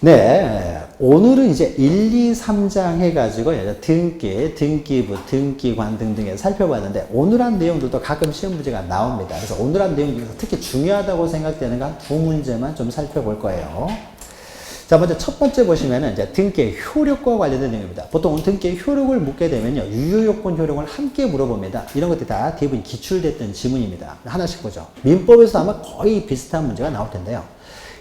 네, 오늘은 이제 1, 2, 3장 해가지고 등기, 등기부, 등기관 등등에 살펴봤는데 오늘 한 내용들도 가끔 시험 문제가 나옵니다. 그래서 오늘 한 내용 중에서 특히 중요하다고 생각되는 건 두 문제만 좀 살펴볼 거예요. 자, 먼저 첫 번째 보시면은 이제 등기의 효력과 관련된 내용입니다. 보통 등기의 효력을 묻게 되면요, 유효요건 효력을 함께 물어봅니다. 이런 것들이 다 대부분 기출됐던 지문입니다. 하나씩 보죠. 민법에서 아마 거의 비슷한 문제가 나올 텐데요.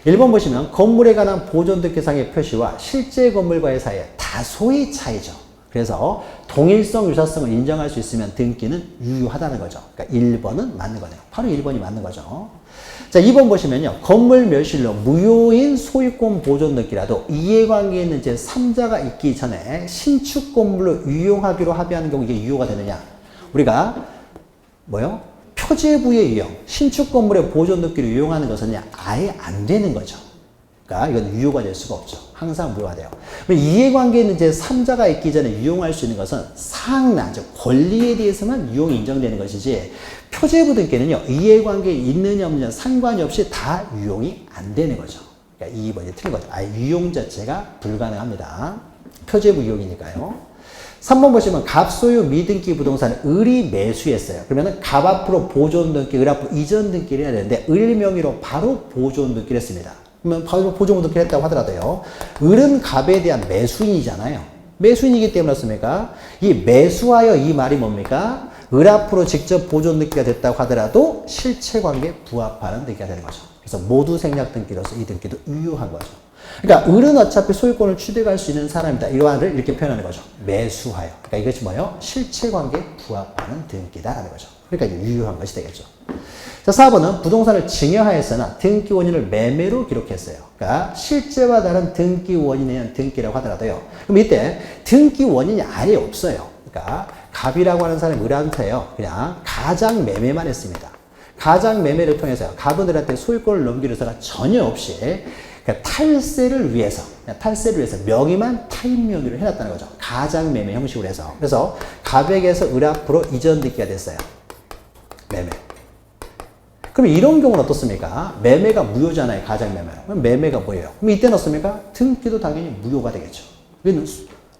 1번 보시면 건물에 관한 보존등기상의 표시와 실제 건물과의 사이에 다소의 차이죠. 그래서 동일성, 유사성을 인정할 수 있으면 등기는 유효하다는 거죠. 그러니까 1번은 맞는 거네요. 바로 1번이 맞는 거죠. 자, 2번 보시면요. 건물 멸실로 무효인 소유권 보존 등기라도 이해관계에 있는 제3자가 있기 전에 신축 건물로 유용하기로 합의하는 경우 이게 유효가 되느냐? 우리가 뭐요? 표제부의 유용, 신축 건물의 보존 등기를 유용하는 것은 아예 안 되는 거죠. 그러니까 이건 유효가 될 수가 없죠. 항상 무효가 돼요. 이해관계에 있는 제3자가 있기 전에 유용할 수 있는 것은 상나, 즉 권리에 대해서만 유용이 인정되는 것이지 표제부 등기는요, 이해관계에 있느냐 없느냐 상관이 없이 다 유용이 안 되는 거죠. 그러니까 2번이 틀린 거죠. 아예 유용 자체가 불가능합니다. 표제부 유용이니까요. 3번 보시면 갑소유 미등기 부동산을 을이 매수했어요. 그러면은 갑 앞으로 보존 등기, 을 앞으로 이전 등기를 해야 되는데 을 명의로 바로 보존 등기를 했습니다. 그러면 바로 보존 등기를 했다고 하더라도요. 을은 갑에 대한 매수인이잖아요. 매수인이기 때문에 그렇습니까? 이 매수하여 이 말이 뭡니까? 을 앞으로 직접 보존 등기가 됐다고 하더라도 실체관계에 부합하는 등기가 되는 거죠. 그래서 모두 생략 등기로서 이 등기도 유효한 거죠. 그러니까 을은 어차피 소유권을 취득할 수 있는 사람이다. 이러한을 이렇게 표현하는 거죠. 매수하여. 그러니까 이것이 뭐예요? 실체관계에 부합하는 등기다라는 거죠. 그러니까 이제 유효한 것이 되겠죠. 자, 4번은 부동산을 증여하였으나 등기 원인을 매매로 기록했어요. 그러니까 실제와 다른 등기 원인에 의한 등기라고 하더라도요. 그럼 이때 등기 원인이 아예 없어요. 그러니까 갑이라고 하는 사람이 을한테요. 그냥 가장 매매만 했습니다. 가장 매매를 통해서요. 갑은 을한테 소유권을 넘기는 사가 전혀 없이 그러니까 탈세를 위해서 명의만 타인 명의로 해놨다는 거죠. 가장 매매 형식으로 해서. 그래서 갑에게서 을 앞으로 이전 등기가 됐어요. 매매. 그럼 이런 경우는 어떻습니까? 매매가 무효잖아요. 가장 매매. 그럼 매매가 뭐예요? 그럼 이때는 어떻습니까? 등기도 당연히 무효가 되겠죠. 왜냐면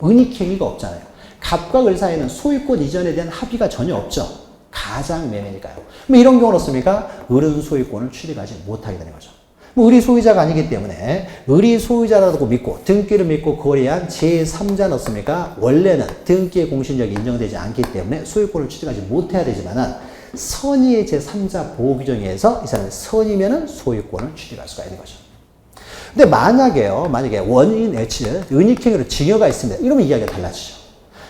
은닉행위가 없잖아요. 갑과 을 사이에는 소유권 이전에 대한 합의가 전혀 없죠. 가장 매매니까요. 그럼 이런 경우는 어떻습니까? 을은 소유권을 취득하지 못하게 되는 거죠. 을이 소유자가 아니기 때문에 을이 소유자라고 믿고 등기를 믿고 거래한 제3자는 어떻습니까? 원래는 등기의 공신력이 인정되지 않기 때문에 소유권을 취득하지 못해야 되지만은 선의의 제3자 보호 규정에 의해서 이 사람이 선이면은 소유권을 취득할 수가 있는 거죠. 근데 만약에 원인 애취는 은닉행위로 증여가 있습니다. 이러면 이야기가 달라지죠.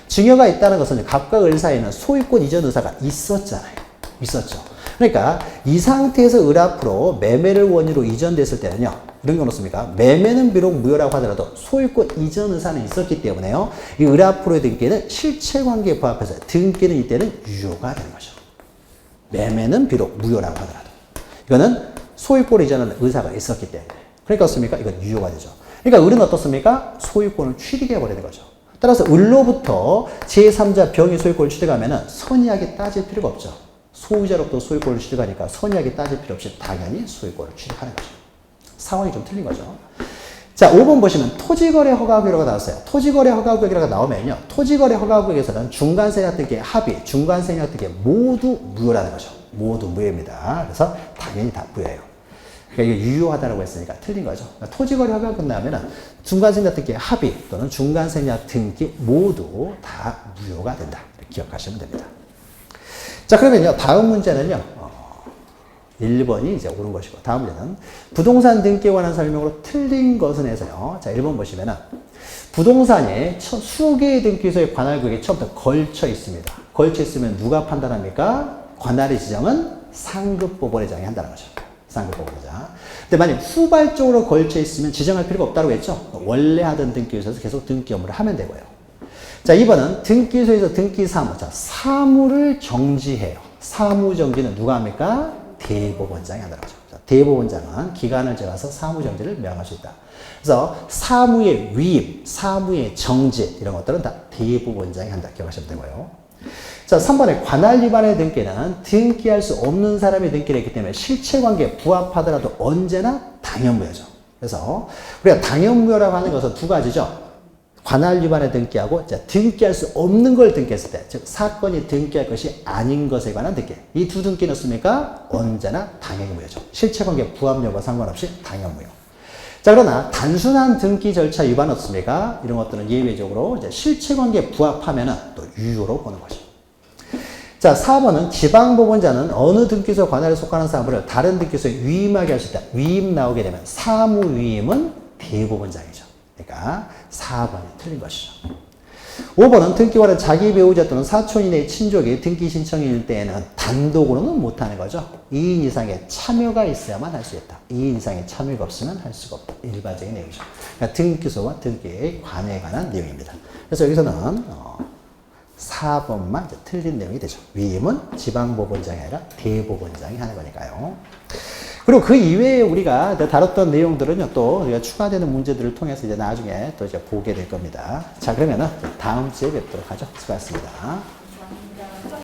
증여가 있다는 것은 갑과 을 사이에는 소유권 이전 의사가 있었잖아요. 있었죠. 그러니까 이 상태에서 을 앞으로 매매를 원인으로 이전됐을 때는요. 이런 경우는 어떻습니까? 매매는 비록 무효라고 하더라도 소유권 이전 의사는 있었기 때문에요. 이 을 앞으로의 등기는 실체관계에 부합해서 등기는 이때는 유효가 되는 거죠. 매매는 비록 무효라고 하더라도. 이거는 소유권을 이전하는 의사가 있었기 때문에. 그러니까 어떻습니까? 이건 유효가 되죠. 그러니까 을은 어떻습니까? 소유권을 취득해버리는 거죠. 따라서 을로부터 제3자 병이 소유권을 취득하면은 선의하게 따질 필요가 없죠. 소유자로부터 소유권을 취득하니까 선의하게 따질 필요 없이 당연히 소유권을 취득하는 거죠. 상황이 좀 틀린 거죠. 자, 5번 보시면 토지거래 허가구역이라고 나왔어요. 토지거래 허가구역이라고 나오면요. 토지거래 허가구역에서는 중간생략 등기 합의, 중간생략 등기 모두 무효라는 거죠. 모두 무효입니다. 그래서 당연히 다 무효예요. 그러니까 이게 유효하다고 했으니까 틀린 거죠. 그러니까 토지거래 허가가 끝나면은 중간생략 등기 합의 또는 중간생략 등기 모두 다 무효가 된다. 이렇게 기억하시면 됩니다. 자, 그러면요. 다음 문제는요. 1번이 이제 옳은 것이고, 다음 문제는 부동산 등기에 관한 설명으로 틀린 것은 해서요. 자, 1번 보시면은 부동산에 수개의 등기소의 관할구역이 처음부터 걸쳐 있습니다. 걸쳐 있으면 누가 판단합니까? 관할의 지정은 상급법원회장이 한다는 거죠. 상급법원회장. 근데 만약 후발적으로 걸쳐 있으면 지정할 필요가 없다고 했죠. 원래 하던 등기소에서 계속 등기 업무를 하면 되고요. 자, 2번은 등기소에서 등기 사무. 자, 사무를 정지해요. 사무 정지는 누가 합니까? 대법원장이 한다는 거죠. 자, 대법원장은 기간을 정해서 사무 정지를 명할 수 있다. 그래서 사무의 위임, 사무의 정지 이런 것들은 다 대법원장이 한다. 기억하시면 되고요. 자, 3번에 관할 위반의 등기는 등기할 수 없는 사람이 등기를 했기 때문에 실체관계에 부합하더라도 언제나 당연무효죠. 그래서 우리가 당연무효라고 하는 것은 두 가지죠. 관할 위반에 등기하고 등기할 수 없는 걸 등기했을 때, 즉 사건이 등기할 것이 아닌 것에 관한 등기. 이 두 등기는 습니까? 언제나 당연무효죠. 실체관계 부합 여부와 상관없이 당연무효. 자, 그러나 단순한 등기 절차 위반 없습니까? 이런 것들은 예외적으로 이제 실체관계 부합하면은 또 유효로 보는 것이죠. 자, 4번은 지방법원자는 어느 등기소 관할에 속하는 사물을 다른 등기소에 위임하게 하실 때, 위임 나오게 되면 사무위임은 대법원장이죠. 그러니까 4번이 틀린 것이죠. 5번은 등기관은 자기 배우자 또는 사촌 이내의 친족이 등기 신청일 때에는 단독으로는 못하는 거죠. 2인 이상의 참여가 있어야만 할 수 있다. 2인 이상의 참여가 없으면 할 수가 없다. 일반적인 내용이죠. 그러니까 등기소와 등기의 관여에 관한 내용입니다. 그래서 여기서는 4번만 이제 틀린 내용이 되죠. 위임은 지방법원장이 아니라 대법원장이 하는 거니까요. 그리고 그 이외에 우리가 다뤘던 내용들은요, 또 우리가 추가되는 문제들을 통해서 이제 나중에 또 이제 보게 될 겁니다. 자, 그러면은 다음 주에 뵙도록 하죠. 수고하셨습니다.